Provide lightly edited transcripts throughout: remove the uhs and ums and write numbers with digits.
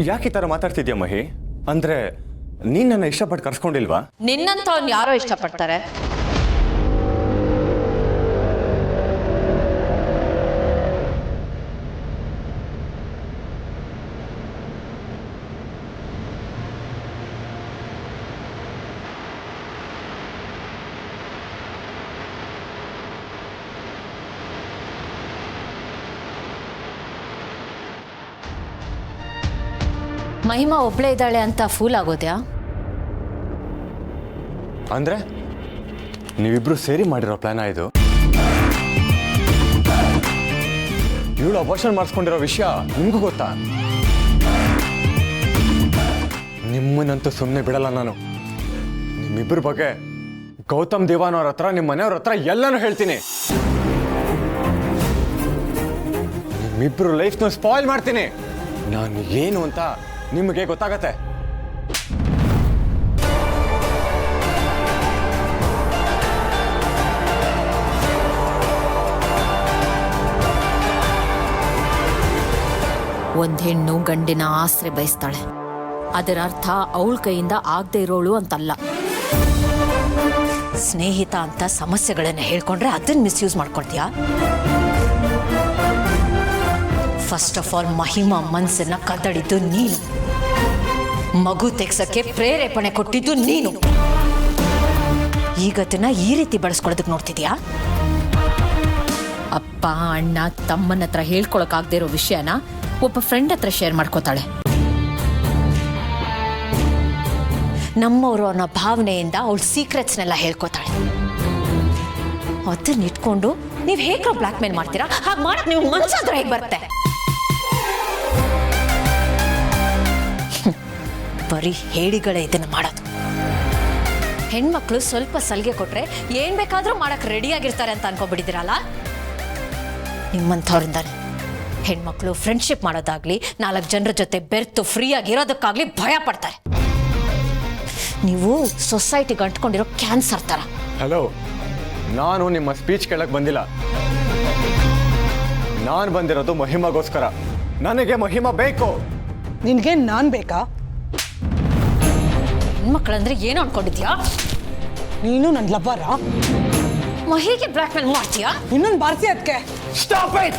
ಯಾಕೆ ಈ ಥರ ಮಾತಾಡ್ತಿದ್ಯಾ ಮಹಿ? ಅಂದ್ರೆ ನೀನ್ ನನ್ನ ಇಷ್ಟಪಟ್ಟು ಕರ್ಸ್ಕೊಂಡಿಲ್ವಾ? ನಿನ್ನಂತ ಅವ್ನು ಯಾರೋ ಇಷ್ಟಪಡ್ತಾರೆ. ಮಹಿಮಾ ಒಬ್ಳೇ ಇದ್ದಾಳೆ ಅಂತ ಫೂಲ್ ಆಗೋದ್ಯಾ? ಅಂದ್ರೆ ನೀವಿಬ್ರು ಸೇರಿ ಮಾಡಿರೋ ಪ್ಲಾನ್ ಇದು? ಇವಳು ಅಬಾರ್ಷನ್ ಮಾಡಿಸ್ಕೊಂಡಿರೋ ವಿಷಯ ನಿಮ್ಗೂ ಗೊತ್ತಾ? ನಿಮ್ಮನ್ನಂತೂ ಸುಮ್ಮನೆ ಬಿಡಲ್ಲ ನಾನು. ನಿಮ್ಮಿಬ್ಬರ ಬಗ್ಗೆ ಗೌತಮ್ ದೇವಾನ್ ಅವ್ರ ಹತ್ರ, ನಿಮ್ಮ ಮನೆಯವ್ರ ಹತ್ರ ಎಲ್ಲನೂ ಹೇಳ್ತೀನಿ. ನಿಮ್ಮಿಬ್ರು ಲೈಫ್ನ ಸ್ಪಾಯ್ಲ್ ಮಾಡ್ತೀನಿ. ನಾನು ಏನು ಅಂತ ನಿಮಗೆ ಗೊತ್ತಾಗತ್ತೆ. ಒಂದ್ ಹೆಣ್ಣು ಗಂಡಿನ ಆಸರೆ ಬಯಸ್ತಾಳೆ. ಅದರ ಅರ್ಥ ಅವಳ ಕೈಯಿಂದ ಆಗದೆ ಇರೋಳು ಅಂತಲ್ಲ. ಸ್ನೇಹಿತ ಅಂತ ಸಮಸ್ಯೆಗಳನ್ನ ಹೇಳ್ಕೊಂಡ್ರೆ ಅದನ್ನ ಮಿಸ್ಯೂಸ್ ಮಾಡ್ಕೊಳ್ತೀಯಾ? ಫಸ್ಟ್ ಆಫ್ ಆಲ್ ಮಹಿಮಾ ಮನಸ್ಸನ್ನ ಕದಡಿದ್ದು ನೀನು. ಮಗು ತೆಗ್ಸಕ್ಕೆ ಪ್ರೇರೇಪಣೆ ಕೊಟ್ಟಿದ್ದು ನೀನು. ಈಗದನ್ನ ಈ ರೀತಿ ಬಳಸ್ಕೊಳ್ಳೋದಕ್ಕೆ ನೋಡ್ತಿದ್ಯಾ? ಅಪ್ಪ ಅಣ್ಣ ತಮ್ಮನ ಹತ್ರ ಹೇಳ್ಕೊಳಕ್ಕಾಗದೇ ಇರೋ ವಿಷಯನ ಒಬ್ಬ ಫ್ರೆಂಡ್ ಹತ್ರ ಶೇರ್ ಮಾಡ್ಕೋತಾಳೆ. ನಮ್ಮವರು ಅನ್ನೋ ಭಾವನೆಯಿಂದ ಅವಳ ಸೀಕ್ರೆಟ್ಸ್ನೆಲ್ಲ ಹೇಳ್ಕೋತಾಳೆ. ಅದನ್ನ ಇಟ್ಕೊಂಡು ನೀವು ಹೇಗೆ ಬ್ಲಾಕ್ ಮೇಲ್ ಮಾಡ್ತೀರಾ? ಹಾಗೆ ಮಾಡಕ್ ನೀವು ಮನ್ಸಾದ್ರೆ ಹೇಗೆ ಬರುತ್ತೆ? ಬರೀ ಹೇಳಿಗಳೇ ಇದನ್ನ ಮಾಡೋದು. ಹೆಣ್ಮಕ್ಳು ಸ್ವಲ್ಪ ಸಲಿಗೆ ಕೊಟ್ರೆ ಏನ್ ಬೇಕಾದ್ರೂ ಮಾಡಕ್ ರೆಡಿ ಆಗಿರ್ತಾರೆ ಅಂತ ಅನ್ಕೊಂಡ್ಬಿಟ್ಟಿದ್ದೀರಲ್ಲ. ನಿಮ್ಮಂಥವ್ರಿಂದಾನೆ ಹೆಣ್ಮಕ್ಳು ಫ್ರೆಂಡ್ಶಿಪ್ ಮಾಡೋದಾಗ್ಲಿ, 4 ಜನರ ಜೊತೆ ಬೆರ್ತು ಫ್ರೀ ಆಗಿರೋದಕ್ಕಾಗ್ಲಿ ಭಯ ಪಡ್ತಾರೆ. ನೀವು ಸೊಸೈಟಿಗೆ ಅಂಟ್ಕೊಂಡಿರೋ ಕ್ಯಾನ್ಸರ್ ತರ. ಹಲೋ, ನಾನು ನಿಮ್ಮ ಸ್ಪೀಚ್ ಕೇಳಕ್ ಬಂದಿಲ್ಲ. ನಾನು ಬಂದಿರೋದು ಮಹಿಮಾಗೋಸ್ಕರ. ನನಗೆ ಮಹಿಮಾ ಬೇಕು. ನಿನ್ಗೆ ನಾನ್ ಬೇಕಾ? ಹೆಣ್ಮಕ್ಳಂದ್ರೆ ಏನು ಅನ್ಕೊಂಡಿದ್ಯಾ? ನೀನು ನನ್ ಲವ್ವರ? ಮಹಿಗೆ ಬ್ಲಾಕ್ ಮೇಲ್ ಮಾಡ್ತೀಯಾ? ಇನ್ನೊಂದು ಬಾರ್ಸಿ ಅದಕ್ಕೆ. Stop it!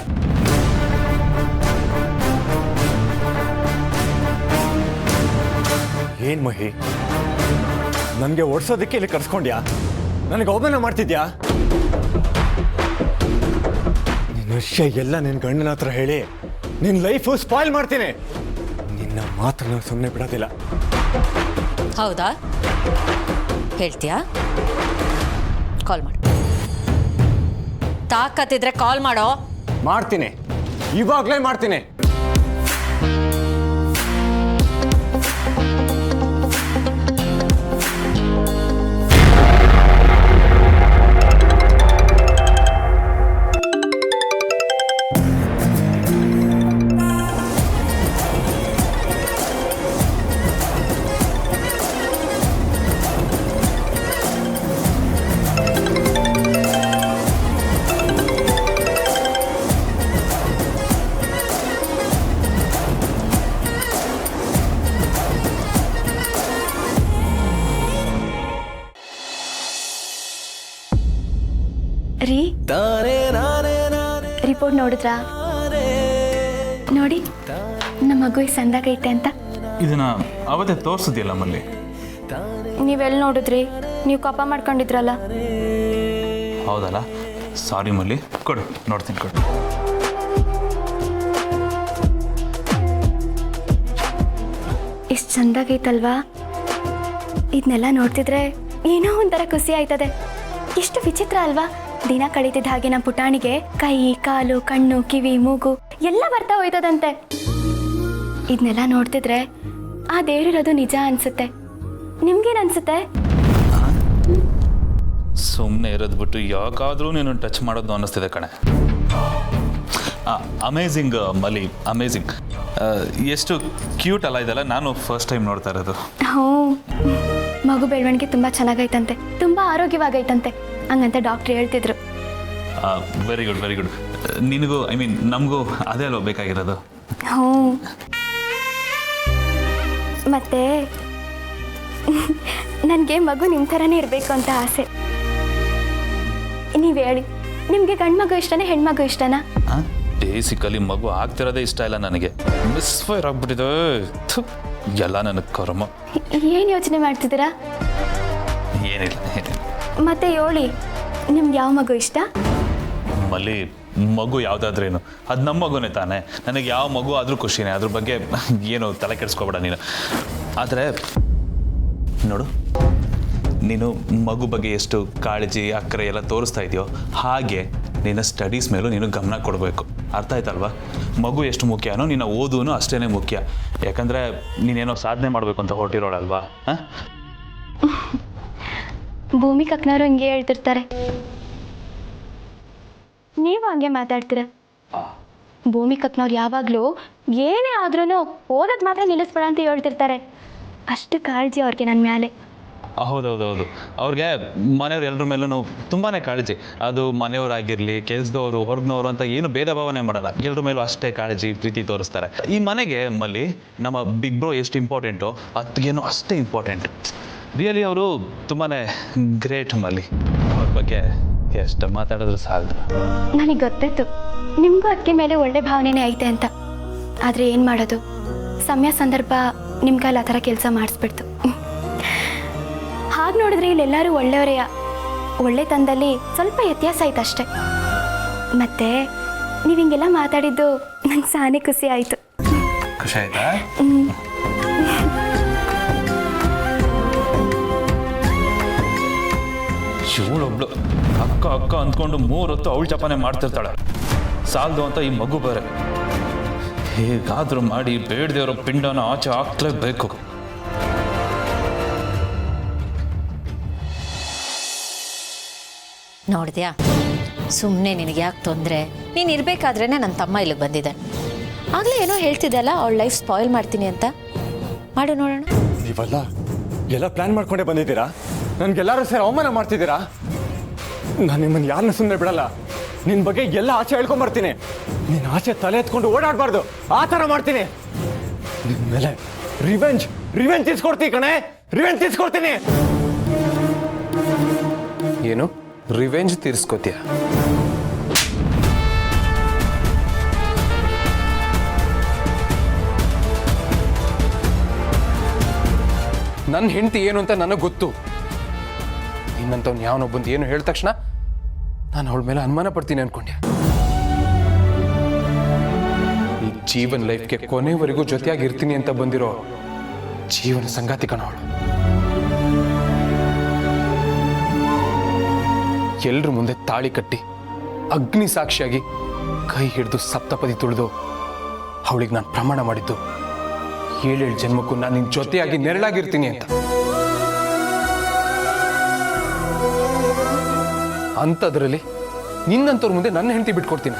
ಏನ್ ಮಹಿ, ನನಗೆ ಓಡಿಸೋದಕ್ಕೆ ಇಲ್ಲಿ ಕರ್ಸ್ಕೊಂಡ್ಯಾ? ನನಗೆ ಅವಮಾನ ಮಾಡ್ತಿದ್ಯಾ? ನಿನ್ನ ವಿಷಯ ಎಲ್ಲ ನಿನ್ನ ಗಂಡನ ಹತ್ರ ಹೇಳಿ ನಿನ್ನ ಲೈಫು ಸ್ಪಾಯ್ಲ್ ಮಾಡ್ತೀನಿ. ನಿನ್ನ ಮಾತನ್ನ ಸುಮ್ಮನೆ ಬಿಡೋದಿಲ್ಲ. ಹೌದಾ? ಹೇಳ್ತೀಯಾ? ಕಾಲ್ ಮಾಡು. ತಾಕತ್ತಿದ್ರೆ ಕಾಲ್ ಮಾಡೋ. ಮಾಡ್ತೀನಿ, ಇವಾಗಲೇ ಮಾಡ್ತೀನಿ. ರೀ, ರಿಪೋರ್ಟ್ ನೋಡಿದ್ರಾ? ನೋಡಿ ನಮ್ಮ ಮಗು ಸಂದಾಗೈತೆ ಅಂತ. ಇದನ್ನ ಅವತ್ತೇ ತೋರಿಸಿದ್ಯಲ್ಲ ಮಲ್ಲಿ. ನೀವೆಲ್ಲಿ ನೋಡಿದ್ರಿ? ನೀವು ಕೋಪ ಮಾಡ್ಕೊಂಡಿದ್ರಲ್ಲ. ಹೌದಲ್ಲ, ಸಾರಿ ಮಲ್ಲಿ. ಕೊಡು, ನೋಡ್ತೀನಿ, ಕೊಡು. ಇಷ್ಟು ಚಂದಾಗೈತಲ್ವಾ? ಇದನ್ನೆಲ್ಲ ನೋಡ್ತಿದ್ರೆ ಏನೋ ಒಂಥರ ಖುಷಿ ಆಯ್ತದೆ. ಎಷ್ಟು ವಿಚಿತ್ರ ಅಲ್ವಾ? ದಿನ ಕಳೀತಿದ್ದ ಹಾಗೆ ನಮ್ಮ ಪುಟಾಣಿಗೆ ಕೈ, ಕಾಲು, ಕಣ್ಣು, ಕಿವಿ, ಮೂಗು ಎಲ್ಲ ಬರ್ತಾ ಹೋಯ್ತದಂತೆ. ಇದನ್ನೆಲ್ಲ ನೋಡ್ತಿದ್ರೆ ಆ ದೇವರಿರೋದು ನಿಜ ಅನ್ಸುತ್ತೆ. ನಿಮ್ಗೇನು ಅನ್ಸುತ್ತೆ? ಸುಮ್ಮನೆ ಇರೋದು ಬಿಟ್ಟು ಯಾಕಾದ್ರೂ ನೀನು ಟಚ್ ಮಾಡೋದು ಅನ್ನಿಸ್ತಿದೆ ಕಣೆ. ಅಮೇಝಿಂಗ್ ಮಲಿ, ಅಮೇಝಿಂಗ್. ಎಷ್ಟು ಕ್ಯೂಟ್ ಅಲ್ಲ ಇದೆಲ್ಲ. ನಾನು ಫಸ್ಟ್ ಟೈಮ್ ನೋಡ್ತಾ ಇರೋದು. ಹ್ಞೂ, ಮಗು ಬೆಳವಣಿಗೆ ತುಂಬ ಚೆನ್ನಾಗೈತಂತೆ, ತುಂಬ ಆರೋಗ್ಯವಾಗೈತಂತೆ ಹಂಗಂತ ಡಾಕ್ಟ್ರ್ ಹೇಳ್ತಿದ್ರು. Very good, very good. ನಿನಗೂ, ಐ ಮೀನ್ ನಮಗೂ ಅದೇ ಅಲ್ವಾ ಬೇಕಾಗಿರೋದು. ಹ್ಞೂ. ಮತ್ತೆ ನನಗೆ ಮಗು ನಿಮ್ಮ ಥರನೇ ಇರಬೇಕು ಅಂತ ಆಸೆ. ನೀವು ಹೇಳಿ, ನಿಮಗೆ ಗಂಡು ಮಗು ಇಷ್ಟನೇ ಹೆಣ್ಮಗು ಇಷ್ಟನಾ? ಬೇಸಿಕಲಿ ಮಗು ಆಗ್ತಿರೋದೇ ಇಷ್ಟ ಇಲ್ಲ ನನಗೆ. ಮಿಸ್ಫೈರ್ ಆಗ್ಬಿಟ್ಟಿದೆ. ಥು, ಎಲ್ಲ ನನಗೆ ಕರ್ಮ. ಏನು ಯೋಚನೆ ಮಾಡ್ತಿದ್ದೀರಾ? ಏನಿಲ್ಲ. ಮತ್ತೆ ಹೇಳಿ, ನಿಮ್ಗೆ ಯಾವ ಮಗು ಇಷ್ಟ? ಮಲ್ಲಿ, ಮಗು ಯಾವುದಾದ್ರೇನು ಅದು ನಮ್ಮ ಮಗುನೇ ತಾನೆ. ನನಗೆ ಯಾವ ಮಗು ಆದರೂ ಖುಷಿನೇ. ಅದ್ರ ಬಗ್ಗೆ ಏನು ತಲೆ ಕೆಡಿಸ್ಕೊಬೇಡ ನೀನು. ಆದರೆ ನೋಡು, ನೀನು ಮಗು ಬಗ್ಗೆ ಎಷ್ಟು ಕಾಳಜಿ ಅಕ್ಕರೆ ಎಲ್ಲ ತೋರಿಸ್ತಾ ಇದೆಯೋ ಹಾಗೆ ನಿನ್ನ ಸ್ಟಡೀಸ್ ಮೇಲೂ ನೀನು ಗಮನ ಕೊಡಬೇಕು. ಅರ್ಥ ಆಯ್ತಲ್ವಾ? ಮಗು ಎಷ್ಟು ಮುಖ್ಯನೋ ನಿನ್ನ ಓದೂನು ಅಷ್ಟೇ ಮುಖ್ಯ. ಯಾಕಂದರೆ ನೀನೇನೋ ಸಾಧನೆ ಮಾಡಬೇಕು ಅಂತ ಹೊರಟಿರೋಳಲ್ವಾ? ಹಾಂ, ಭೂಮಿ ಕಕ್ನವರು ಹಿಂಗೆ ಹೇಳ್ತಿರ್ತಾರೆ, ನೀವು ಹಂಗೆ ಮಾತಾಡ್ತೀರ. ಭೂಮಿ ಕಕ್ನವ್ರು ಯಾವಾಗಲೂ ಏನೇ ಆದ್ರೂ ಓದೋದು ಮಾತ್ರ ನಿಲ್ಲಿಸ್ಬೇಡ ಅಂತ ಹೇಳ್ತಿರ್ತಾರೆ. ಅಷ್ಟು ಕಾಳಜಿ ಅವ್ರಿಗೆ ನನ್ನ ಮೇಲೆ. ಹೌದೌದೌದು. ಅವ್ರಿಗೆ ಮನೆಯವ್ರು ಎಲ್ಲರ ಮೇಲೂ ತುಂಬಾ ಕಾಳಜಿ. ಅದು ಮನೆಯವರಾಗಿರಲಿ, ಕೆಲಸದವರು, ಹೊರಗಿನವರು ಅಂತ ಏನು ಭೇದ ಭಾವನೆ ಮಾಡಲ್ಲ. ಎಲ್ಲರ ಮೇಲೂ ಅಷ್ಟೇ ಕಾಳಜಿ ಪ್ರೀತಿ ತೋರಿಸ್ತಾರೆ. ಈ ಮನೆಗೆ ಮಲ್ಲಿ ನಮ್ಮ ಬಿಗ್ ಬ್ರೋ ಎಷ್ಟು ಇಂಪಾರ್ಟೆಂಟೋ ಅದಕ್ಕೇನು ಅಷ್ಟೇ ಇಂಪಾರ್ಟೆಂಟ್. ರಿಯಲಿ ಅವರು ತುಂಬಾ ಗ್ರೇಟ್ ಮಲ್ಲಿ. ಅವ್ರ ಬಗ್ಗೆ ಎಷ್ಟು ಮಾತಾಡಿದ್ರು ಸಾಲದು. ನನಗೆ ಗೊತ್ತಿತ್ತು ನಿಮಗೂ ಅದಕ್ಕೆ ಮೇಲೆ ಒಳ್ಳೆ ಭಾವನೆನೇ ಐತೆ ಅಂತ. ಆದರೆ ಏನು ಮಾಡೋದು, ಸಮಯ ಸಂದರ್ಭ ನಿಮ್ಗಲ್ಲಿ ಆ ಥರ ಕೆಲಸ ಮಾಡಿಸ್ಬಿಡ್ತು. ಹಾಗೆ ನೋಡಿದ್ರೆ ಇಲ್ಲೆಲ್ಲರೂ ಒಳ್ಳೆಯವರೇ. ಒಳ್ಳೆತನದಲ್ಲಿ ಸ್ವಲ್ಪ ವ್ಯತ್ಯಾಸ ಆಯ್ತು ಅಷ್ಟೆ. ಮತ್ತೆ ನೀವು ಹಿಂಗೆಲ್ಲ ಮಾತಾಡಿದ್ದು ನಂಗೆ ಸಾನೇ ಖುಷಿ ಆಯಿತು. ಖುಷಿ ಆಯ್ತಾ? ಇವಳೊಬ್ಳು ಅಕ್ಕ ಅಕ್ಕ ಅಂದ್ಕೊಂಡು 3 ಹೊತ್ತು ಅವಳು ಜಪಾನೆ ಮಾಡ್ತಿರ್ತಾಳೆ. ಸಾಲದು ಅಂತ ಈ ಮಗು ಬೇರೆ. ಹೇಗಾದರೂ ಮಾಡಿ ಬೇಡದೇವ್ರ ಪಿಂಡನ ಆಚೆ ಹಾಕ್ಲೇಬೇಕು. ನೋಡಿದ್ಯಾ, ಸುಮ್ಮನೆ ನಿನಗೆ ಯಾಕೆ ತೊಂದರೆ? ನೀನು ಇರಬೇಕಾದ್ರೇ ನನ್ನ ತಮ್ಮ ಇಲ್ಲಿಗೆ ಬಂದಿದೆ. ಆಗಲೇ ಏನೋ ಹೇಳ್ತಿದ್ದಲ್ಲ, ಅವಳ ಲೈಫ್ ಸ್ಪಾಯ್ಲ್ ಮಾಡ್ತೀನಿ ಅಂತ. ಮಾಡು ನೋಡೋಣ. ನೀವಲ್ಲ ಎಲ್ಲ ಪ್ಲ್ಯಾನ್ ಮಾಡ್ಕೊಂಡೇ ಬಂದಿದ್ದೀರಾ? ನನಗೆಲ್ಲರೂ ಸೇರಿ ಅವಮಾನ ಮಾಡ್ತಿದ್ದೀರಾ? ನಾನು ನಿಮ್ಮನ್ನು ಯಾರನ್ನ ಸುಮ್ಮನೆ ಬಿಡಲ್ಲ. ನಿನ್ನ ಬಗ್ಗೆ ಎಲ್ಲ ಆಚೆ ಹೇಳ್ಕೊಂಬರ್ತೀನಿ. ನೀನು ಆಚೆ ತಲೆ ಎತ್ಕೊಂಡು ಓಡಾಡಬಾರ್ದು, ಆ ಥರ ಮಾಡ್ತೀನಿ. ನಿನ್ನ ಮೇಲೆ ರಿವೆಂಜ್ ತೀರ್ಸ್ಕೊಡ್ತೀನಿ ಕಣೆ, ರಿವೆಂಜ್ ತೀರ್ಸ್ಕೊಡ್ತೀನಿ. ಏನು ರಿವೆಂಜ್ ತೀರಿಸ್ಕೋತೀಯ? ನನ್ನ ಹೆಂಡತಿ ಏನು ಅಂತ ನನಗೆ ಗೊತ್ತು. ನಿನ್ನಂತವ್ನು ಯಾವನೊಬ್ಬಂದು ಏನು ಹೇಳಿದ ತಕ್ಷಣ ನಾನು ಅವಳ ಮೇಲೆ ಅನುಮಾನ ಪಡ್ತೀನಿ ಅನ್ಕೊಂಡೆ. ಈ ಜೀವನ್ ಲೈಫ್ಗೆ ಕೊನೆವರೆಗೂ ಜೊತೆಯಾಗಿರ್ತೀನಿ ಅಂತ ಬಂದಿರೋ ಜೀವನ ಸಂಗಾತಿ ಕಣ ಅವಳು. ಎಲ್ರ ಮುಂದೆ ತಾಳಿ ಕಟ್ಟಿ ಅಗ್ನಿ ಸಾಕ್ಷಿಯಾಗಿ ಕೈ ಹಿಡಿದು ಸಪ್ತಪದಿ ತುಳಿದು ಅವಳಿಗೆ ನಾನು ಪ್ರಮಾಣ ಮಾಡಿದ್ದು 7 ಜನ್ಮಕ್ಕೂ ನಾನು ನಿನ್ನ ಜೊತೆಯಾಗಿ ನೆರಳಾಗಿರ್ತೀನಿ ಅಂತ. ಅಂಥದ್ರಲ್ಲಿ ನಿನ್ನಂತವ್ರ ಮುಂದೆ ನನ್ನ ಹೆಂಡತಿ ಬಿಟ್ಕೊಡ್ತೀನಿ.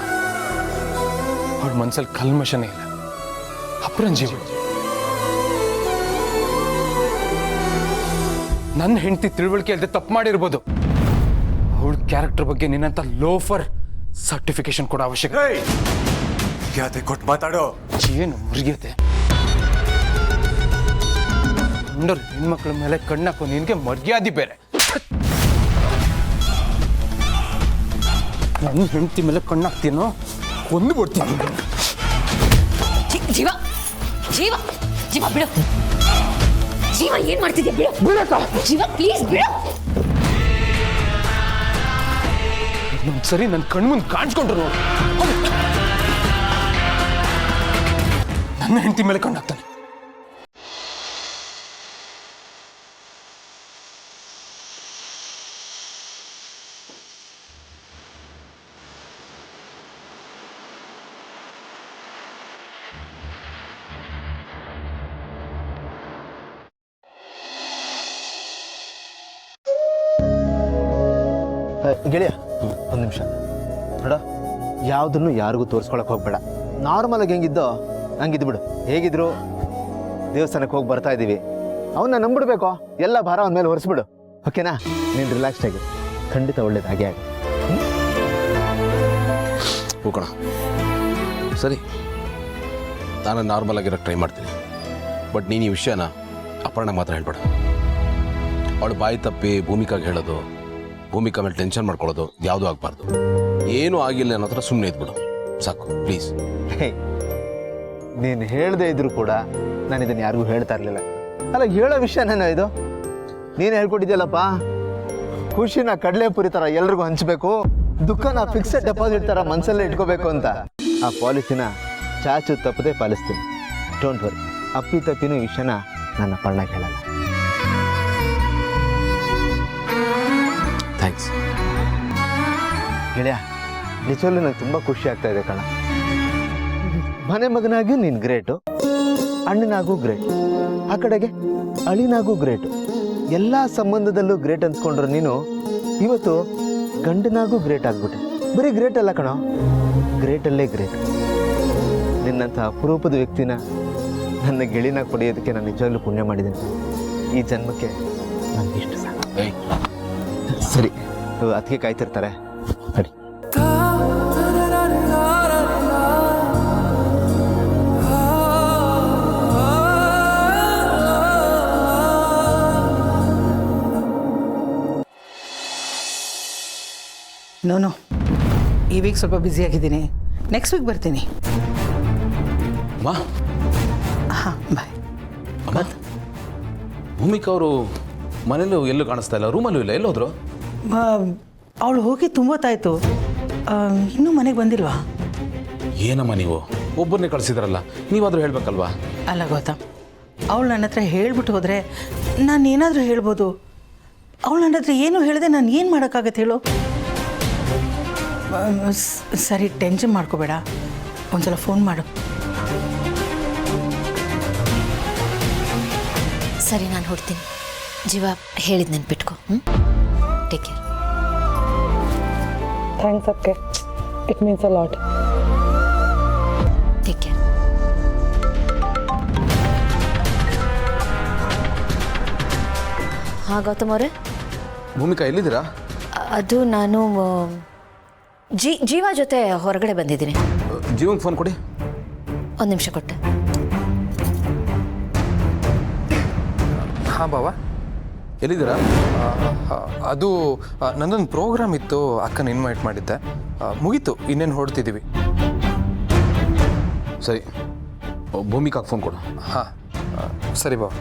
ಅವಳ ಮನ್ಸಲ್ಲಿ ಕಲ್ಮಶನೇ ಇಲ್ಲ, ಅಪರಂಜೀವ. ನನ್ನ ಹೆಂಡತಿ ತಿಳುವಳಿಕೆ ಅಲ್ಲದೆ ತಪ್ಪು ಮಾಡಿರ್ಬೋದು. ಅವಳ ಕ್ಯಾರೆಕ್ಟರ್ ಬಗ್ಗೆ ನಿನ್ನಂತ ಲೋಫರ್ ಸರ್ಟಿಫಿಕೇಶನ್ ಕೊಡೋ ಅವಶ್ಯಕ. ಯಾತೆ ಕೊಟ್ಟು ಮಾತಾಡೋ. ಏನು ಮುರಿಯತೆ? ಗಂಡರು ಹೆಣ್ಮಕ್ಳ ಮೇಲೆ ಕಣ್ಣಾಕೋ ನಿನಗೆ ಮರ್ಯಾದೆ ಬೇರೆ. ನನ್ನ ಹೆಂಡತಿ ಮೇಲೆ ಕಣ್ಣಾಕ್ತೀನೋ ಕೊಂದು ಬಿಡ್ತೀನಿ. ಜೀವ ಜೀವ ಜೀವ ಬಿಡು. ಜೀವ ಏನ್ ಮಾಡ್ತಿದ್ಯಾ? ಬಿಡು ಬಿಡಕ್ಕ. ಜೀವ ಪ್ಲೀಸ್ ಬಿಡು. ಸರಿ ನನ್ನ ಕಣ್ಮುಂದೆ ಕಾಣಿಸ್ಕೊಂಡ್ರು ನೋಡು. ನನ್ನ ಹೆಂಡತಿ ಮೇಲೆ ಕಣ್ಣಾಕ್ತಾನೆ. ಗೆಳೆಯ, ಒಂದು ನಿಮಿಷ ನೋಡ. ಯಾವುದನ್ನು ಯಾರಿಗೂ ತೋರಿಸ್ಕೊಳಕ್ಕೆ ಹೋಗ್ಬೇಡ. ನಾರ್ಮಲಾಗಿ ಹೆಂಗಿದ್ದೋ ಹಂಗಿದ್ದು ಬಿಡು. ಹೇಗಿದ್ರು ದೇವಸ್ಥಾನಕ್ಕೆ ಹೋಗಿ ಬರ್ತಾ ಇದ್ದೀವಿ, ಅವನ್ನ ನಂಬಿಡ್ಬೇಕೋ. ಎಲ್ಲ ಭಾರ ಅವನ ಮೇಲೆ ಹೊರಿಸ್ಬಿಡು. ಓಕೆನಾ? ನೀನು ರಿಲ್ಯಾಕ್ಸ್ಡ್ ಆಗಿ, ಖಂಡಿತ ಒಳ್ಳೇದು ಹಾಗೆ ಆಗಿ. ಹೋಗೋಣ. ಸರಿ, ನಾನು ನಾರ್ಮಲ್ ಆಗಿರೋಕ್ಕೆ ಟ್ರೈ ಮಾಡ್ತೀನಿ. ಬಟ್ ನೀನು ಈ ವಿಷಯನ ಅಪರ್ಣಗೆ ಮಾತ್ರ ಹೇಳ್ಬೇಡ. ಅವಳು ಬಾಯಿ ತಪ್ಪಿ ಭೂಮಿಕಾಗೆ ಹೇಳೋದು, ಭೂಮಿಕಾ ಮೇಲೆ ಟೆನ್ಷನ್ ಮಾಡ್ಕೊಳ್ಳೋದು ಯಾವುದೂ ಆಗಬಾರ್ದು. ಏನೂ ಆಗಿಲ್ಲ ಅನ್ನೋ ಥರ ಸುಮ್ಮನೆ ಇದ್ಬಿಡು ಸಾಕು ಪ್ಲೀಸ್. ನೀನು ಹೇಳದೇ ಇದ್ರು ಕೂಡ ನಾನು ಇದನ್ನು ಯಾರಿಗೂ ಹೇಳ್ತಾ ಇರಲಿಲ್ಲ. ಅಲ್ಲ, ಹೇಳೋ ವಿಷಯನೇನೋ ಇದು. ನೀನು ಹೇಳ್ಕೊಟ್ಟಿದ್ಯಲ್ಲಪ್ಪ, ಖುಷಿನ ಕಡಲೆಪುರಿ ಥರ ಎಲ್ರಿಗೂ ಹಂಚಬೇಕು, ದುಃಖನ ಫಿಕ್ಸೆಡ್ ಡೆಪಾಸಿಟ್ ಥರ ಮನಸ್ಸಲ್ಲೇ ಇಟ್ಕೋಬೇಕು ಅಂತ. ಆ ಪಾಲಿಸಿನ ಚಾಚು ತಪ್ಪದೆ ಪಾಲಿಸ್ತೀನಿ. ಡೋಂಟ್ ವರಿ, ಅಪ್ಪಿ ತಪ್ಪಿನೂ ವಿಷಯನ ನನ್ನ ಪಣ್ಣಗೆ ಹೇಳಲ್ಲ. ಥ್ಯಾಂಕ್ಸ್ ಗೆಳೆಯ, ನಿಜವಲ್ಲೂ ನಂಗೆ ತುಂಬ ಖುಷಿ ಆಗ್ತಾ ಇದೆ ಕಣ. ಮನೆ ಮಗನಾಗಿ ನೀನು ಗ್ರೇಟು, ಅಣ್ಣನಾಗೂ ಗ್ರೇಟ್, ಆ ಕಡೆಗೆ ಅಳಿನಾಗೂ ಗ್ರೇಟು. ಎಲ್ಲ ಸಂಬಂಧದಲ್ಲೂ ಗ್ರೇಟ್ ಅನ್ಸ್ಕೊಂಡ್ರೆ ನೀನು ಇವತ್ತು ಗಂಡನಾಗೂ ಗ್ರೇಟ್ ಆಗ್ಬಿಟ್ಟೆ. ಬರೀ ಗ್ರೇಟ್ ಅಲ್ಲ ಕಣೋ, ಗ್ರೇಟಲ್ಲೇ ಗ್ರೇಟ್. ನಿನ್ನಂಥ ಅಪರೂಪದ ವ್ಯಕ್ತಿನ ನನ್ನ ಗೆಳಿನ ಪಡೆಯೋದಕ್ಕೆ ನಾನು ನಿಜವಾಗ್ಲೂ ಪುಣ್ಯ ಮಾಡಿದ್ದೇನೆ. ಈ ಜನ್ಮಕ್ಕೆ ನನಗಿಷ್ಟು ಸಾಕು. ಸರಿ, ಅದಕ್ಕೆ ಕಾಯ್ತಿರ್ತಾರೆ. ಸರಿ. ನೋನು, ಈ ವೀಕ್ ಸ್ವಲ್ಪ ಬ್ಯುಸಿಯಾಗಿದ್ದೀನಿ. ನೆಕ್ಸ್ಟ್ ವೀಕ್ ಬರ್ತೀನಿ. ಅಮ್ಮ, ಹಾಂ, ಬಾಯ್. ಅಮ್ಮ, ಭೂಮಿಕಾ ಅವರು ಮನೇಲೂ ಎಲ್ಲೂ ಕಾಣಿಸ್ತಾ ಇಲ್ಲ, ರೂಮಲ್ಲೂ ಇಲ್ಲ, ಎಲ್ಲೋದ್ರು? ಅವಳು ಹೋಗಿ ತುಂಬತ್ತಾಯ್ತು, ಇನ್ನೂ ಮನೆಗೆ ಬಂದಿಲ್ವಾ? ಏನಮ್ಮ ನೀವು ಒಬ್ಬರನ್ನೇ ಕಳಿಸಿದ್ರಲ್ಲ, ನೀವಾದರೂ ಹೇಳ್ಬೇಕಲ್ವಾ? ಅಲ್ಲ ಗೌತಮ್, ಅವಳು ನನ್ನ ಹತ್ರ ಹೇಳ್ಬಿಟ್ಟು ಹೋದರೆ ನಾನು ಏನಾದರೂ ಹೇಳ್ಬೋದು. ಅವಳು ನನ್ನ ಹತ್ರ ಏನೂ ಹೇಳಿದೆ ನಾನು ಏನು ಮಾಡೋಕ್ಕಾಗತ್ತೆ ಹೇಳು? ಸರಿ, ಟೆನ್ಷನ್ ಮಾಡ್ಕೋಬೇಡ, ಒಂದ್ಸಲ ಫೋನ್ ಮಾಡು. ಸರಿ, ನಾನು ಹೊಡ್ತೀನಿ. ಜೀವ ಹೇಳಿದ್ ನೆನ್ಪಿಟ್ಕೊ. Take care. ಥ್ಯಾಂಕ್ಸ್ ಅಕ್ಕೆ, it means a lot. Take care. ಹಾಂ ಗೌತಮ್ ಅವರೇ, ಭೂಮಿಕಾ ಎಲ್ಲಿದ್ದೀರಾ? ಅದು ನಾನು ಜೀವ ಜೊತೆ ಹೊರಗಡೆ ಬಂದಿದ್ದೀನಿ. ಜೀವಂಗೆ ಫೋನ್ ಕೊಡಿ. ಒಂದು ನಿಮಿಷ ಕೊಟ್ಟೆ. ಹಾಂ ಬಾವ, ಎಲ್ಲಿದ್ದೀರಾ? ಅದು ನನ್ನೊಂದು ಪ್ರೋಗ್ರಾಮ್ ಇತ್ತು, ಅಕ್ಕನ ಇನ್ವೈಟ್ ಮಾಡಿದ್ದೆ, ಮುಗೀತು, ಇನ್ನೇನು ಹೊರಡ್ತಿದ್ದೀವಿ. ಸರಿ, ಭೂಮಿಕಾಗೆ ಫೋನ್ ಕೊಡು. ಹಾಂ ಸರಿ ಬಾವ.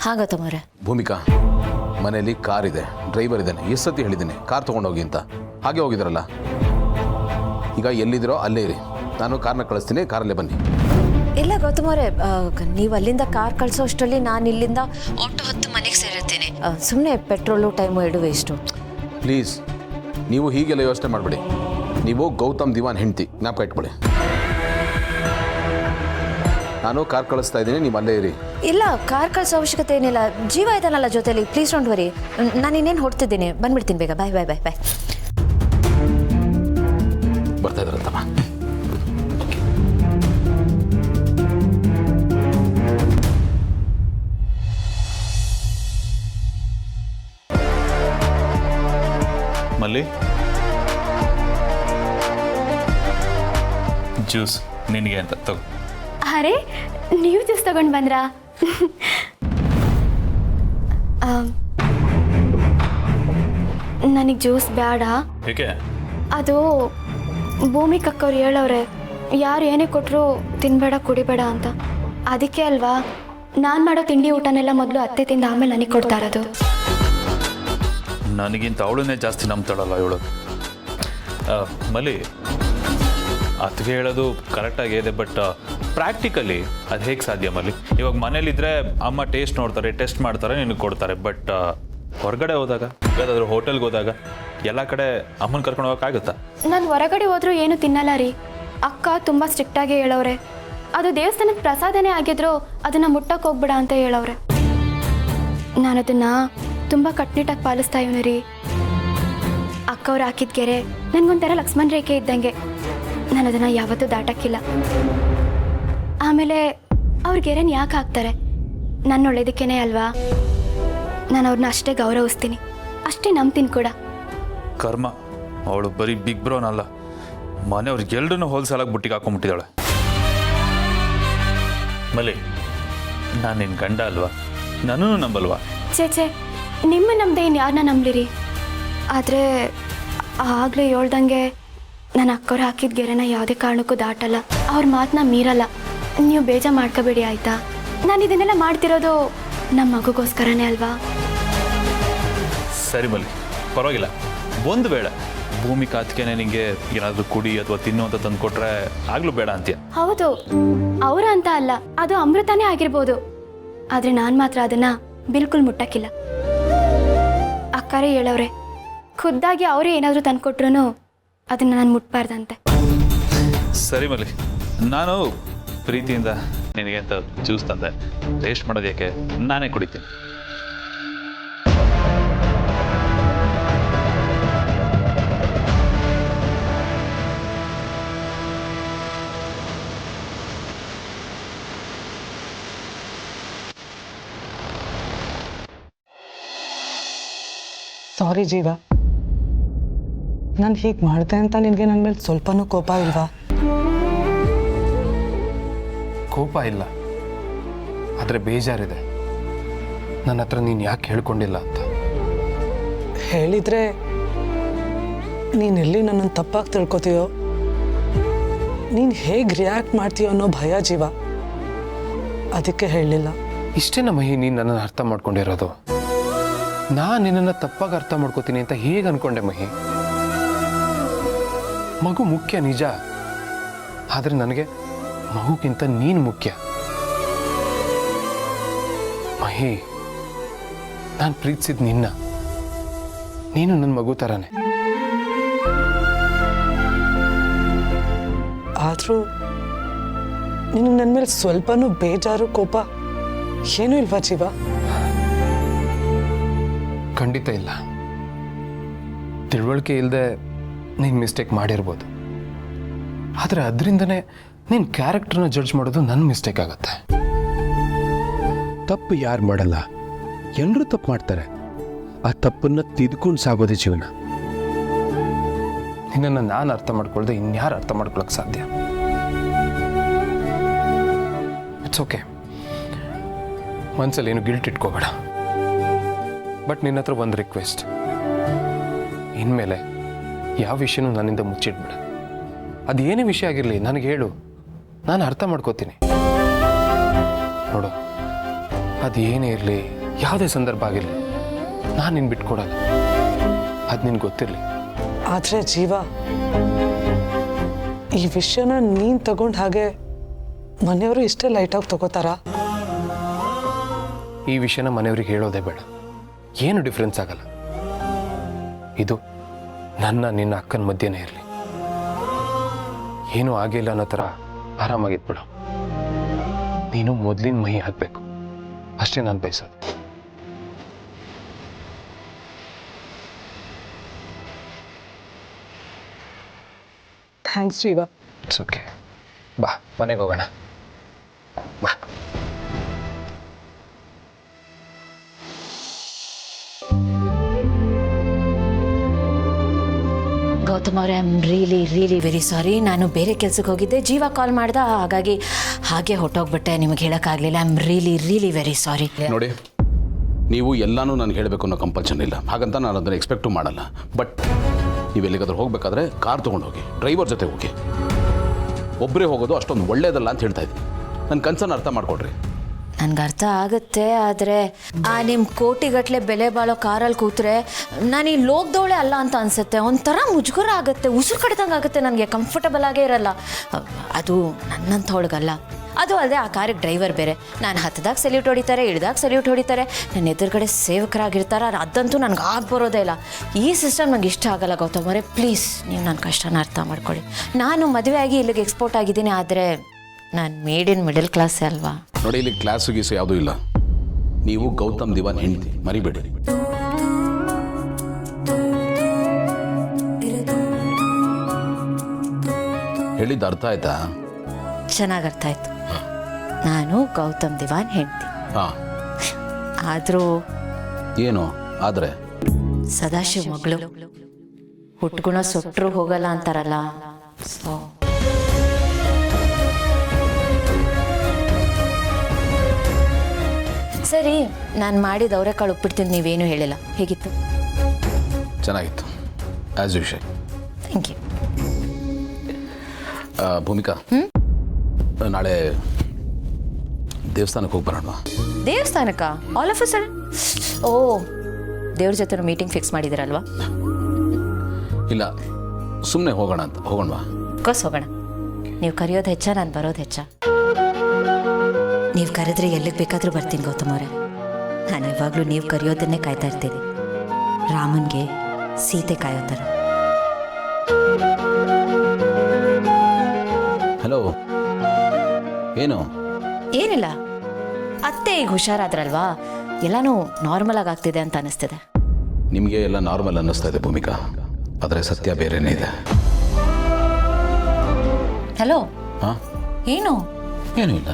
ಹಾಂ ಗೌತಮ್ ಅವರೇ. ಭೂಮಿಕಾ, ಮನೆಯಲ್ಲಿ ಕಾರ್ ಇದೆ, ಡ್ರೈವರ್ ಇದ್ದಾನೆ, ಎಷ್ಟು ಸತಿ ಹೇಳಿದ್ದೀನಿ ಕಾರ್ ತೊಗೊಂಡೋಗಿ ಅಂತ. ಹಾಗೆ ಹೋಗಿದ್ರಲ್ಲ, ಈಗ ಎಲ್ಲಿದ್ದೀರೋ ಅಲ್ಲೇ ಇರಿ, ನಾನು ಕಾರ್ನ ಕಳಿಸ್ತೀನಿ, ಕಾರಲ್ಲೇ ಬನ್ನಿ. ಇಲ್ಲ ಗೌತಮ್ ಅವರೇ, ನೀವು ಅಲ್ಲಿಂದ ಕಾರ್ ಕಳಿಸೋ ಅಷ್ಟರಲ್ಲಿ ನಾನು ಇಲ್ಲಿಂದ ಆಟೋ ಹತ್ತು ಮನೆಗೆ ಸೇರಿರ್ತೀನಿ. ಸುಮ್ಮನೆ ಪೆಟ್ರೋಲು ಟೈಮು ಎರಡು ವೇಸ್ಟು. ಪ್ಲೀಸ್, ನೀವು ಹೀಗೆಲ್ಲ ಯೋಚನೆ ಮಾಡಬೇಡಿ. ನೀವು ಗೌತಮ್ ದಿವಾನ್ ಹೆಂಡ್ತಿ, ಜ್ಞಾಪಕ ಇಟ್ಕೊಳ್ಳಿ. ನಾನು ಕಾರ್ ಕಳಿಸ್ತಾ ಇದ್ದೀನಿ, ನೀವು ಅಲ್ಲೇ ಇರಿ. ಇಲ್ಲ, ಕಾರ್ ಕಳಿಸೋ ಅವಶ್ಯಕತೆ ಏನಿಲ್ಲ, ಜೀವ ಇದ್ದಾನಲ್ಲ ಜೊತೆಲಿ. ಪ್ಲೀಸ್ ಡೋಂಟ್ ವರಿ, ನಾನು ಇನ್ನೇನು ಹೊಡ್ತಿದ್ದೀನಿ, ಬಂದ್ಬಿಡ್ತೀನಿ ಬೇಗ. ಬಾಯ್ ಬಾಯ್ ಬಾಯ್ ಬಾಯ್. ಬರ್ತಾ ಇದ್ದಾರಂತಮ್ಮ. ಮಲ್ಲಿ, ಜ್ಯೂಸ್ ನಿನಗೆ ಅಂತ ತಗೋ. ಅರೆ, ನೀವು ಜ್ಯೂಸ್ ತಗೊಂಡು ಬಂದ್ರಾ? ನನಗೆ ಜ್ಯೂಸ್ ಬೇಡ. ಏಕೆ? ಅದು ಭೂಮಿಕಕ್ಕವ್ರು ಹೇಳವ್ರೆ, ಯಾರು ಏನೇ ಕೊಟ್ಟರು ತಿನ್ಬೇಡ ಕುಡಿಬೇಡ ಅಂತ. ಅದಕ್ಕೆ ಅಲ್ವಾ ನಾನು ಮಾಡೋ ತಿಂಡಿ ಊಟನೆಲ್ಲ ಮೊದಲು ಅತ್ತೆ ತಿಂದು ಆಮೇಲೆ ನನಗೆ ಕೊಡ್ತಾ ಇರೋದು. ನನಗಿಂತ ಅವಳನ್ನೇ ಜಾಸ್ತಿ ನಂಬ್ತಾಳಲ್ಲ ಇವಳು. ಮಲ್ಲಿ, ಅದಕ್ಕೆ ಹೇಳೋದು ಕರೆಕ್ಟಾಗಿ ಇದೆ, ಬಟ್ ಪ್ರಾಕ್ಟಿಕಲಿ ಅದು ಹೇಗೆ ಸಾಧ್ಯ ಮಲ್ಲಿ? ಇವಾಗ ಮನೇಲಿದ್ದರೆ ಅಮ್ಮ ಟೇಸ್ಟ್ ನೋಡ್ತಾರೆ, ಟೆಸ್ಟ್ ಮಾಡ್ತಾರೆ, ನಿನಗೆ ಕೊಡ್ತಾರೆ. ಬಟ್ ಹೊರಗಡೆ ಹೋದಾಗ, ಯಾವುದಾದ್ರೂ ಹೋಟೆಲ್ಗೆ ಹೋದಾಗ ಎಲ್ಲ ಕಡೆ ಅಮ್ಮನ ಕರ್ಕೊಂಡು ಹೋಗೋಕ್ಕಾಗುತ್ತಾ? ನಾನು ಹೊರಗಡೆ ಹೋದರೂ ಏನು ತಿನ್ನಲ್ಲ ರೀ. ಅಕ್ಕ ತುಂಬ ಸ್ಟ್ರಿಕ್ಟಾಗಿ ಹೇಳವ್ರೆ. ಅದು ದೇವಸ್ಥಾನದ ಪ್ರಸಾದನೇ ಆಗಿದ್ರು ಅದನ್ನು ಮುಟ್ಟಕ್ಕೆ ಹೋಗ್ಬೇಡ ಅಂತ ಹೇಳವ್ರೆ. ನಾನು ಅದನ್ನು ತುಂಬ ಕಟ್ನಿಟ್ಟಾಗಿ ಪಾಲಿಸ್ತಾ ಇವನು ರೀ. ಅಕ್ಕವ್ರು ಹಾಕಿದ ಗೆರೆ ನನಗೊಂಥರ ಲಕ್ಷ್ಮಣ ರೇಖೆ ಇದ್ದಂಗೆ. ನಾನು ಅದನ್ನು ಯಾವತ್ತೂ ದಾಟಕ್ಕಿಲ್ಲ. ಆಮೇಲೆ ಅವ್ರ ಗೆರೆನ ಯಾಕೆ ಹಾಕ್ತಾರೆ? ನನ್ನ ಒಳ್ಳೇದಕ್ಕೇನೆ ಅಲ್ವಾ. ನಾನು ಅವ್ರನ್ನ ಅಷ್ಟೇ ಗೌರವಿಸ್ತೀನಿ, ಅಷ್ಟೇ ನಂಬ್ತೀನಿ ಕೂಡ. ಕರ್ಮ, ಅವಳು ಬರೀ ಬಿಗ್ ಬ್ರೋನಲ್ಲ, ಮನೆಯವ್ರಿಗೆ ಎಲ್ರನ್ನೂ ಹೋಲ್ಸೇಲಾಗಿ ಬುಟ್ಟಿಗೆ ಹಾಕೊಂಡ್ಬಿಟ್ಟಿದ್ದಾಳೆ. ಮಲ್ಲಿ, ನಾನು ನಿನ್ನ ಗಂಡ ಅಲ್ವಾ, ನನ್ನೂ ನಂಬಲ್ವಾ? ಛೇ ನಿಮ್ಮ ನಮ್ದೆ ಇನ್ನು ಯಾರನ್ನ ನಂಬಲಿರಿ? ಆದರೆ ಆಗಲೇ ಹೇಳ್ದಂಗೆ ನನ್ನ ಅಕ್ಕವ್ರು ಹಾಕಿದ ಗೆರೆನ ಯಾವುದೇ ಕಾರಣಕ್ಕೂ ದಾಟಲ್ಲ, ಅವ್ರ ಮಾತನ್ನ ಮೀರಲ್ಲ. ನೀವು ಬೇಜಾರು ಮಾಡ್ಕೋಬೇಡಿ ಆಯಿತಾ? ನಾನು ಇದನ್ನೆಲ್ಲ ಮಾಡ್ತಿರೋದು ನಮ್ಮ ಮಗುಗೋಸ್ಕರನೇ ಅಲ್ವಾ? ಸರಿ ಮಲ್ಲಿ, ಪರವಾಗಿಲ್ಲ. ಒಂದು ವೇಳೆ ಭೂಮಿ ಕಾತಿಗೆನೆ ನಿಂಗೆ ಏನಾದರೂ ಕುಡಿ ಅಥವಾ ತಿನ್ನು ಅಂತ ತಂದು ಕೊಟ್ರೆ ಆಗ್ಲೂ ಬೇಡ ಅಂತೀಯ? ಹೌದು, ಅವ್ರ ಅಂತ ಅಲ್ಲ, ಅದು ಅಮೃತನೇ ಆಗಿರ್ಬೋದು. ಆದರೆ ನಾನು ಮಾತ್ರ ಅದನ್ನ ಬಿಲ್ಕುಲ್ ಮುಟ್ಟಕ್ಕಿಲ್ಲ. ಅಕ್ಕರೇ ಹೇಳವ್ರೆ, ಖುದ್ದಾಗಿ ಅವರೇ ಏನಾದರೂ ತಂದುಕೊಟ್ರು ಅದನ್ನು ನಾನು ಮುಟ್ಬಾರ್ದಂತೆ. ಸರಿ ಮಲ್ಲಿ, ನಾನು ಪ್ರೀತಿಯಿಂದ ನಿನಗೆ ಅಂತ ಜ್ಯೂಸ್ ತಂದೆ. ಟೇಸ್ಟ್ ಮಾಡೋದು ಯಾಕೆ, ನಾನೇ ಕುಡಿತೀನಿ. ಸಾರಿ ಜೀವ, ನಾನು ಹೀಗೆ ಮಾಡಿದೆ ಅಂತ ನಿನಗೆ ನನ್ನ ಮೇಲೆ ಸ್ವಲ್ಪನೂ ಕೋಪ ಇಲ್ವಾ? ಕೋಪ ಇಲ್ಲ, ಆದರೆ ಬೇಜಾರಿದೆ. ನನ್ನ ಹತ್ರ ನೀನು ಯಾಕೆ ಹೇಳ್ಕೊಂಡಿಲ್ಲ ಅಂತ. ಹೇಳಿದರೆ ನೀನೆಲ್ಲಿ ನನ್ನನ್ನು ತಪ್ಪಾಗಿ ತಿಳ್ಕೊತೀಯೋ, ನೀನು ಹೇಗೆ ರಿಯಾಕ್ಟ್ ಮಾಡ್ತೀಯೋ ಅನ್ನೋ ಭಯ ಜೀವ, ಅದಕ್ಕೆ ಹೇಳಲಿಲ್ಲ. ಇಷ್ಟೇನ ಮಹಿ ನೀನು ನನ್ನನ್ನು ಅರ್ಥ ಮಾಡ್ಕೊಂಡಿರೋದು? ನಾನು ನಿನ್ನನ್ನು ತಪ್ಪಾಗಿ ಅರ್ಥ ಮಾಡ್ಕೋತೀನಿ ಅಂತ ಹೇಗೆ ಅನ್ಕೊಂಡೆ ಮಹಿ? ಮಗು ಮುಖ್ಯ ನಿಜ, ಆದರೆ ನನಗೆ ಮಗುಗಿಂತ ನೀನು ಮುಖ್ಯ. ಮಹಿ, ನಾನು ಪ್ರೀತಿಸಿದ ನಿನ್ನ, ನೀನು ನನ್ನ ಮಗು ಥರನೇ. ಆದರೂ ನಿನಗೆ ನನ್ನ ಮೇಲೆ ಸ್ವಲ್ಪನೂ ಬೇಜಾರು ಕೋಪ ಏನೂ ಇಲ್ವಾ ಜೀವ? ಖಂಡಿತ ಇಲ್ಲ. ತಿಳುವಳಿಕೆ ಇಲ್ಲದೆ ನೀನು ಮಿಸ್ಟೇಕ್ ಮಾಡಿರ್ಬೋದು, ಆದರೆ ಅದರಿಂದನೇ ನೀನು ಕ್ಯಾರೆಕ್ಟರ್ನ ಜಡ್ಜ್ ಮಾಡೋದು ನನ್ನ ಮಿಸ್ಟೇಕ್ ಆಗುತ್ತೆ. ತಪ್ಪು ಯಾರು ಮಾಡಲ್ಲ, ಎಲ್ಲರೂ ತಪ್ಪು ಮಾಡ್ತಾರೆ. ಆ ತಪ್ಪನ್ನು ತಿದ್ಕೊಂಡು ಸಾಗೋದೇ ಜೀವನ. ನಿನ್ನನ್ನು ನಾನು ಅರ್ಥ ಮಾಡ್ಕೊಳ್ದೆ ಇನ್ಯಾರು ಅರ್ಥ ಮಾಡ್ಕೊಳಕ್ಕೆ ಸಾಧ್ಯ? ಇಟ್ಸ್ ಓಕೆ, ಮನಸ್ಸಲ್ಲಿ ಏನು ಗಿಲ್ಟ್ ಇಟ್ಕೋಬೇಡ. ಬಟ್ ನಿನ್ನ ಹತ್ರ ಒಂದು ರಿಕ್ವೆಸ್ಟ್, ಇನ್ಮೇಲೆ ಯಾವ ವಿಷಯನೂ ನನ್ನಿಂದ ಮುಚ್ಚಿಡ್ಬೇಡ. ಅದು ಏನೇ ವಿಷಯ ಆಗಿರಲಿ ನನಗೆ ಹೇಳು, ನಾನು ಅರ್ಥ ಮಾಡ್ಕೋತೀನಿ. ನೋಡು, ಅದು ಏನೇ ಇರಲಿ, ಯಾವುದೇ ಸಂದರ್ಭ ಆಗಿರಲಿ, ನಾನು ನಿನ್ನ ಬಿಟ್ಕೊಡಲ್ಲ. ಅದು ನಿನ್ಗೆ ಗೊತ್ತಿರಲಿ. ಆದರೆ ಜೀವ, ಈ ವಿಷಯನ ನೀನು ತಗೊಂಡು ಹಾಗೆ ಮನೆಯವರು ಇಷ್ಟೇ ಲೈಟಾಗಿ ತಗೋತಾರಾ? ಈ ವಿಷಯನ ಮನೆಯವ್ರಿಗೆ ಹೇಳೋದೇ ಬೇಡ, ಏನು ಡಿಫ್ರೆನ್ಸ್ ಆಗಲ್ಲ. ಇದು ನನ್ನ ನಿನ್ನ ಅಕ್ಕನ ಮಧ್ಯೆನೇ ಇರಲಿ. ಏನೂ ಆಗಿಲ್ಲ ಅನ್ನೋ ಥರ ಆರಾಮಾಗಿದ್ಬಿಡು. ನೀನು ಮೊದಲಿನ ಮಹಿ ಹಾಕಬೇಕು ಅಷ್ಟೇ ನಾನು ಬಯಸೋದು. ಥ್ಯಾಂಕ್ಸ್ ಜೀವ. ಇಟ್ಸ್ ಓಕೆ, ಬಾ ಮನೆಗೆ ಹೋಗೋಣ, ಬಾ. ಗೌತಮ್ ಅವರೇ, ಐ ಆಮ್ ರಿಯಲಿ ವೆರಿ ಸಾರಿ. ನಾನು ಬೇರೆ ಕೆಲಸಕ್ಕೆ ಹೋಗಿದ್ದೆ, ಜೀವ ಕಾಲ್ ಮಾಡ್ದೆ, ಹಾಗಾಗಿ ಹಾಗೆ ಹೊಟ್ಟೋಗ್ಬಿಟ್ಟೆ. ನಿಮಗೆ ಹೇಳೋಕ್ಕಾಗಲಿಲ್ಲ. I am really very sorry. ನೋಡಿ, ನೀವು ಎಲ್ಲನೂ ನನಗೆ ಹೇಳಬೇಕು ಅನ್ನೋ ಕಂಪಲ್ಷನ್ ಇಲ್ಲ, ಹಾಗಂತ ನಾನು ಅದನ್ನು ಎಕ್ಸ್ಪೆಕ್ಟು ಮಾಡಲ್ಲ. ಬಟ್ ನೀವು ಎಲ್ಲಿಗಾದ್ರೂ ಹೋಗಬೇಕಾದ್ರೆ ಕಾರ್ ತೊಗೊಂಡು ಹೋಗಿ, ಡ್ರೈವರ್ ಜೊತೆ ಹೋಗಿ. ಒಬ್ಬರೇ ಹೋಗೋದು ಅಷ್ಟೊಂದು ಒಳ್ಳೇದಲ್ಲ ಅಂತ ಹೇಳ್ತಾ ಇದ್ದೀನಿ. ನನ್ನ ಕನ್ಸನ್ನು ಅರ್ಥ ಮಾಡಿಕೊಡ್ರಿ. ನನಗೆ ಅರ್ಥ ಆಗುತ್ತೆ, ಆದರೆ ಆ ನಿಮ್ಮ ಕೋಟಿಗಟ್ಟಲೆ ಬೆಲೆ ಬಾಳೋ ಕಾರಲ್ಲಿ ಕೂತ್ರೆ ನಾನು ಈ ಲೋಕದವಳೆ ಅಲ್ಲ ಅಂತ ಅನಿಸುತ್ತೆ. ಒಂಥರ ಮುಜುಗರ ಆಗುತ್ತೆ, ಉಸಿರು ಕಡ್ದಂಗೆ ಆಗುತ್ತೆ. ನನಗೆ ಕಂಫರ್ಟಬಲ್ ಆಗೇ ಇರಲ್ಲ. ಅದು ನನ್ನಂಥವಳಿಗಲ್ಲ. ಅದು ಅಲ್ಲದೆ ಆ ಕಾರಿಗೆ ಡ್ರೈವರ್ ಬೇರೆ. ನಾನು ಹತ್ತದಾಗ ಸಲ್ಯೂಟ್ ಹೊಡಿತಾರೆ, ಇಳಿದಾಗ ಸಲ್ಯೂಟ್ ಹೊಡಿತಾರೆ, ನನ್ನ ಎದುರುಗಡೆ ಸೇವಕರಾಗಿರ್ತಾರೆ. ಅದಂತೂ ನನಗೆ ಆಗಿ ಬರೋದೇ ಇಲ್ಲ. ಈ ಸಿಸ್ಟಮ್ ನನಗೆ ಇಷ್ಟ ಆಗಲ್ಲ ಗೌತಮ್ ಅವರೇ. ಪ್ಲೀಸ್ ನೀವು ನನ್ನ ಕಷ್ಟನ ಅರ್ಥ ಮಾಡ್ಕೊಳ್ಳಿ. ನಾನು ಮದುವೆ ಆಗಿ ಇಲ್ಲಿಗೆ ಎಕ್ಸ್ಪೋರ್ಟ್ ಆಗಿದ್ದೀನಿ, ಆದರೆ ನಾನು ಮೇಡ್ ಇನ್ ಮಿಡಲ್ ಕ್ಲಾಸೇ ಅಲ್ವಾ. ನೋಡಿ, ಇಲ್ಲಿ ಕ್ಲಾಸು ಗೀಸು ಯಾವುದೂ ಇಲ್ಲ. ನೀವು ಗೌತಮ್ ದಿವಾನ್ ಹೆಂಡ್ತಿ, ಮರಿಬೇಡಿ. ಹೇಳಿದ್ದು ಅರ್ಥ ಆಯ್ತಾ? ಚೆನ್ನಾಗಿ ಅರ್ಥ ಆಯ್ತು. ನಾನು ಗೌತಮ್ ದಿವಾನ್ ಹೆಂಡ್ತಿ. ಹಾಂ, ಆದರೂ ಏನು ಆದರೆ? ಸದಾಶಿವ ಮಗಳು. ಹುಟ್ಗುಣ ಸೊಟ್ಟರು ಹೋಗಲ್ಲ ಅಂತಾರಲ್ಲ, ಸೊ ಸರಿ, ನಾನು ಮಾಡಿದ ಅವರೆಕಾಳು ಉಪ್ಪಿಡ್ತೀನಿ, ನೀವೇನು ಹೇಳಿಲ್ಲ. ಹೇಗಿತ್ತು? ಚೆನ್ನಾಗಿತ್ತು, as usual. Thank you. Bhoomika, ನಾಳೆ ದೇವಸ್ಥಾನಕ್ಕೆ ಹೋಗಿ ಬರೋಣ. ದೇವಸ್ಥಾನಕ್ಕ? All of a sudden? ಓ, ದೇವ್ರ ಜೊತೆ ಮೀಟಿಂಗ್ ಫಿಕ್ಸ್ ಮಾಡಿದಿರಲ್ವಾ? ಇಲ್ಲ, ಸುಮ್ಮನೆ ಹೋಗೋಣ ಅಂತ. ಹೋಗೋಣವಾ? ಕೋಸ್ ಹೋಗೋಣ. ನೀವು ಕರೆಯೋದು ಹೆಚ್ಚ, ನಾನು ಬರೋದು ಹೆಚ್ಚ? ನೀವು ಕರೆದ್ರೆ ಎಲ್ಲಿಗೆ ಬೇಕಾದರೂ ಬರ್ತೀನಿ ಗೌತಮ್ ಅವರೇ. ನಾನು ಇವಾಗಲೂ ನೀವು ಕರೆಯೋದನ್ನೇ ಕಾಯ್ತಾ ಇರ್ತೀನಿ, ರಾಮನ್ಗೆ ಸೀತೆ ಕಾಯೋ ಥರ. ಹಲೋ, ಏನು? ಏನಿಲ್ಲ, ಅತ್ತೆ ಈಗ ಹುಷಾರಾದ್ರಲ್ವಾ, ಎಲ್ಲನೂ ನಾರ್ಮಲ್ ಆಗಿ ಆಗ್ತಿದೆ ಅಂತ ಅನಿಸ್ತಿದೆ. ನಿಮಗೆ ಎಲ್ಲ ನಾರ್ಮಲ್ ಅನ್ನಿಸ್ತಾ ಇದೆ ಭೂಮಿಕಾ, ಆದರೆ ಸತ್ಯ ಬೇರೆನೇ ಇದೆ. ಹಲೋ. ಹಾಂ, ಏನು? ಏನೂ ಇಲ್ಲ.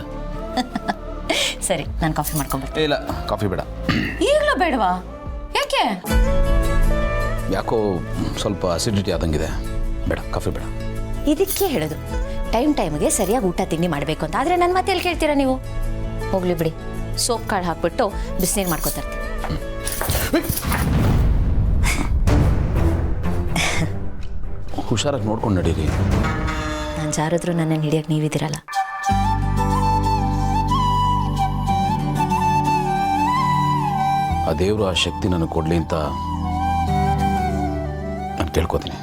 ಸರಿ, ನಾನು ಕಾಫಿ ಮಾಡ್ಕೊಂಡ್ಬರ್ತೀನಿ. ಇಲ್ಲ, ಕಾಫಿ ಬೇಡ. ಈಗಲೂ ಬೇಡವಾ? ಯಾಕೆ? ಯಾಕೋ ಸ್ವಲ್ಪ ಅಸಿಡಿಟಿ ಆದಂಗಿದೆ, ಬೇಡ, ಕಾಫಿ ಬೇಡ. ಇದಕ್ಕೆ ಹೇಳೋದು, ಟೈಮ್ಗೆ ಸರಿಯಾಗಿ ಊಟ ತಿಂಡಿ ಮಾಡಬೇಕು ಅಂತ. ಆದರೆ ನನ್ನ ಮತ್ತೆ ಎಲ್ಲಿ ಕೇಳ್ತೀರಾ ನೀವು? ಹೋಗ್ಲಿ ಬಿಡಿ, ಸೋಪ್ ಕಾಳು ಹಾಕ್ಬಿಟ್ಟು ಬಿಸಿನೀರು ಮಾಡ್ಕೊತರ್ತೀನಿ. ಹುಷಾರಾಗಿ ನೋಡ್ಕೊಂಡು ನಡೀರಿ. ನಾನು ಜಾರಿದ್ರು ನನ್ನನ್ನು ಹಿಡಿಯೋಕೆ ನೀವಿದ್ದೀರಲ್ಲ. ಆ ದೇವರು ಆ ಶಕ್ತಿ ನನಗೆ ಕೊಡಲಿ ಅಂತ ನಾನು ಕೇಳ್ಕೊತೀನಿ.